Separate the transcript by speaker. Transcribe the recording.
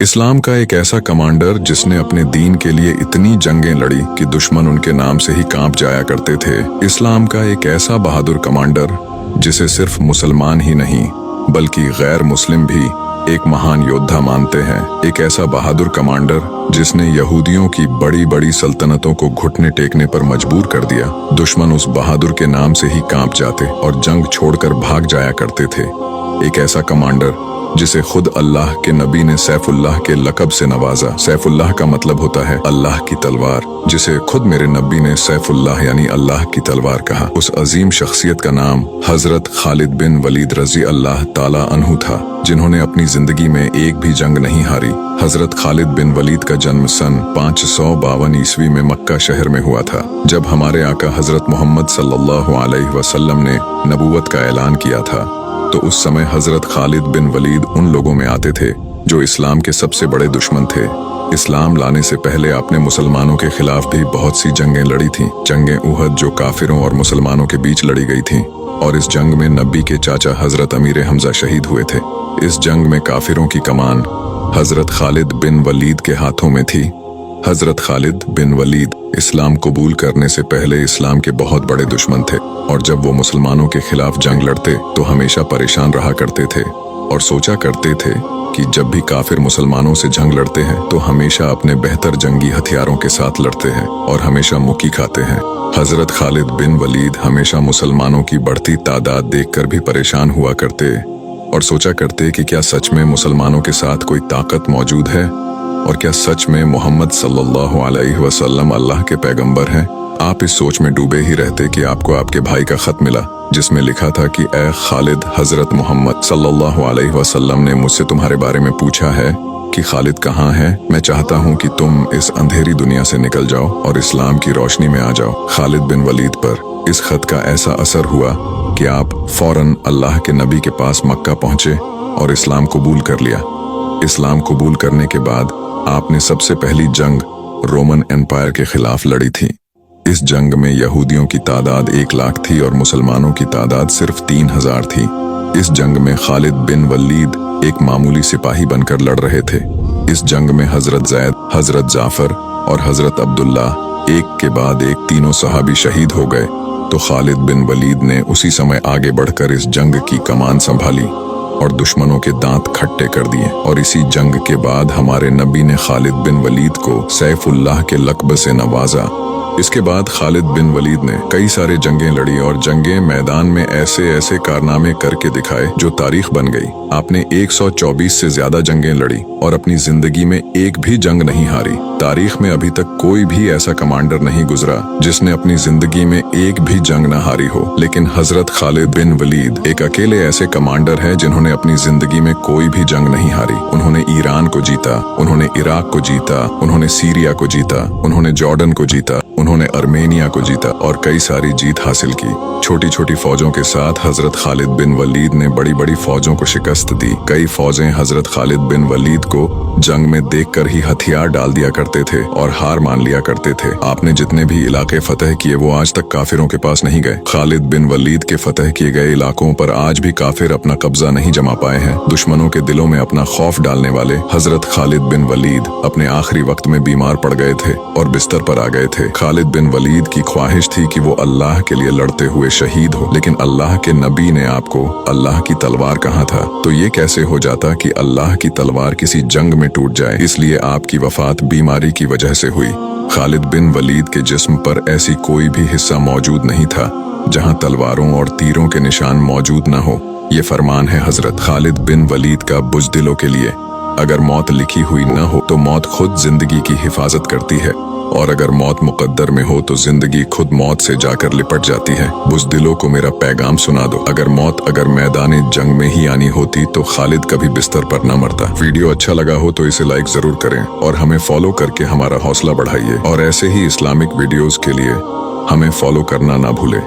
Speaker 1: इस्लाम का एक ऐसा कमांडर जिसने अपने दीन के लिए इतनी जंगें लड़ी कि दुश्मन उनके नाम से ही कांप जाया करते थे। इस्लाम का एक ऐसा बहादुर कमांडर जिसे सिर्फ मुसलमान ही नहीं बल्कि गैर मुस्लिम भी एक महान योद्धा मानते हैं। एक ऐसा बहादुर कमांडर जिसने यहूदियों की बड़ी बड़ी सल्तनतों को घुटने टेकने पर मजबूर कर दिया। दुश्मन उस बहादुर के नाम से ही कांप जाते और जंग छोड़कर भाग जाया करते थे। एक ऐसा कमांडर जिसे खुद अल्लाह के नबी ने सैफुल्लाह के लक़ब से नवाजा। सैफुल्लाह का मतलब होता है अल्लाह की तलवार, जिसे खुद मेरे नबी ने सैफुल्लाह यानी अल्लाह की तलवार कहा। उस अजीम शख्सियत का नाम हजरत खालिद बिन वलीद रजी अल्लाह ताला अन्हु था, जिन्होंने अपनी जिंदगी में एक भी जंग नहीं हारी। हजरत खालिद बिन वलीद का जन्म सन 552 ईस्वी में मक्का शहर में हुआ था, जब हमारे आका हजरत मोहम्मद सल्लल्लाहु अलैहि वसल्लम ने नबूवत का ऐलान किया था। तो उस समय हजरत खालिद बिन वलीद उन लोगों में आते थे जो इस्लाम के सबसे बड़े दुश्मन थे। इस्लाम लाने से पहले आपने मुसलमानों के खिलाफ भी बहुत सी जंगें लड़ी थीं। जंगे उहद जो काफिरों और मुसलमानों के बीच लड़ी गई थीं, और इस जंग में नबी के चाचा हजरत अमीर हमजा शहीद हुए थे। इस जंग में काफिरों की कमान हजरत खालिद बिन वलीद के हाथों में थी। हजरत खालिद बिन वलीद इस्लाम कबूल करने से पहले इस्लाम के बहुत बड़े दुश्मन थे, और जब वो मुसलमानों के खिलाफ जंग लड़ते तो हमेशा परेशान रहा करते थे और सोचा करते थे कि जब भी काफिर मुसलमानों से जंग लड़ते हैं तो हमेशा अपने बेहतर जंगी हथियारों के साथ लड़ते हैं और हमेशा मुक्की खाते हैं। हजरत खालिद बिन वलीद हमेशा मुसलमानों की बढ़ती तादाद देखकर भी परेशान हुआ करते और सोचा करते कि क्या सच में मुसलमानों के साथ कोई ताकत मौजूद है, और क्या सच में मोहम्मद सल्लल्लाहु अलैहि वसल्लम अल्लाह के पैगंबर हैं। आप इस सोच में डूबे ही रहते कि आपको आपके भाई का खत मिला, जिसमें लिखा था कि ए खालिद, हजरत मोहम्मद सल्लल्लाहु अलैहि वसल्लम ने मुझसे तुम्हारे बारे में पूछा है कि खालिद कहाँ है। मैं चाहता हूँ कि तुम इस अंधेरी दुनिया से निकल जाओ और इस्लाम की रोशनी में आ जाओ। खालिद बिन वलीद पर इस खत का ऐसा असर हुआ कि आप फौरन अल्लाह के नबी के पास मक्का पहुंचे और इस्लाम कबूल कर लिया। इस्लाम कबूल करने के बाद आपने सबसे पहली जंग रोमन एम्पायर के खिलाफ लड़ी थी। इस जंग में यहूदियों की तादाद 1 लाख थी और मुसलमानों की तादाद सिर्फ 3000 थी। इस जंग में खालिद बिन वलीद एक मामूली सिपाही बनकर लड़ रहे थे। इस जंग में हजरत जैद, हजरत जाफर और हजरत अब्दुल्ला एक के बाद एक तीनों सहाबी शहीद हो गए। तो खालिद बिन वलीद ने उसी समय आगे बढ़कर इस जंग की कमान संभाली और दुश्मनों के दांत खट्टे कर दिए। और इसी जंग के बाद हमारे नबी ने खालिद बिन वलीद को सैफुल्लाह के लक़ब से नवाजा। इसके बाद खालिद बिन वलीद ने कई सारे जंगें लड़ी और जंगे मैदान में ऐसे ऐसे कारनामे करके दिखाए जो तारीख बन गई। आपने 124 से ज्यादा जंगें लड़ी और अपनी जिंदगी में एक भी जंग नहीं हारी। तारीख में अभी तक कोई भी ऐसा कमांडर नहीं गुजरा जिसने अपनी जिंदगी में एक भी जंग न हारी हो। लेकिन हजरत खालिद बिन वलीद एक अकेले ऐसे कमांडर हैं जिन्होंने अपनी जिंदगी में कोई भी जंग नहीं हारी। उन्होंने ईरान को जीता, उन्होंने इराक को जीता, उन्होंने सीरिया को जीता, उन्होंने जॉर्डन को जीता, उन्होंने अर्मेनिया को जीता और कई सारी जीत हासिल की। छोटी छोटी फौजों के साथ हजरत खालिद बिन वलीद ने बड़ी बड़ी फौजों को शिकस्त दी। कई फौजें हजरत खालिद बिन वलीद को जंग में देखकर ही हथियार डाल दिया करते थे और हार मान लिया करते थे। आपने जितने भी इलाके फतह किए वो आज तक काफिरों के पास नहीं गए। खालिद बिन वलीद के फतह किए गए इलाकों पर आज भी काफिर अपना कब्जा नहीं जमा पाए हैं। दुश्मनों के दिलों में अपना खौफ डालने वाले हजरत खालिद बिन वलीद अपने आखिरी वक्त में बीमार पड़ गए थे और बिस्तर पर आ गए थे। खालिद बिन वलीद की ख्वाहिश थी कि वो अल्लाह के लिए लड़ते हुए शहीद हो, लेकिन अल्लाह के नबी ने आपको अल्लाह की तलवार कहा था। तो ये कैसे हो जाता कि अल्लाह की तलवार किसी जंग में टूट जाए। इसलिए आपकी वफात बीमारी की वजह से हुई। खालिद बिन वलीद के जिस्म पर ऐसी कोई भी हिस्सा मौजूद नहीं था जहां तलवारों और तीरों के निशान मौजूद न हो। ये फरमान है हजरत खालिद बिन वलीद का बुज़दिलों के लिए। अगर मौत लिखी हुई न हो तो मौत खुद जिंदगी की हिफाजत करती है, और अगर मौत मुकद्दर में हो तो जिंदगी खुद मौत से जाकर लिपट जाती है। बुज़दिलों को मेरा पैगाम सुना दो। अगर मौत अगर मैदान जंग में ही आनी होती तो खालिद कभी बिस्तर पर न मरता। वीडियो अच्छा लगा हो तो इसे लाइक जरूर करें और हमें फॉलो करके हमारा हौसला बढ़ाइए। और ऐसे ही इस्लामिक वीडियोस के लिए हमें फॉलो करना ना भूलें।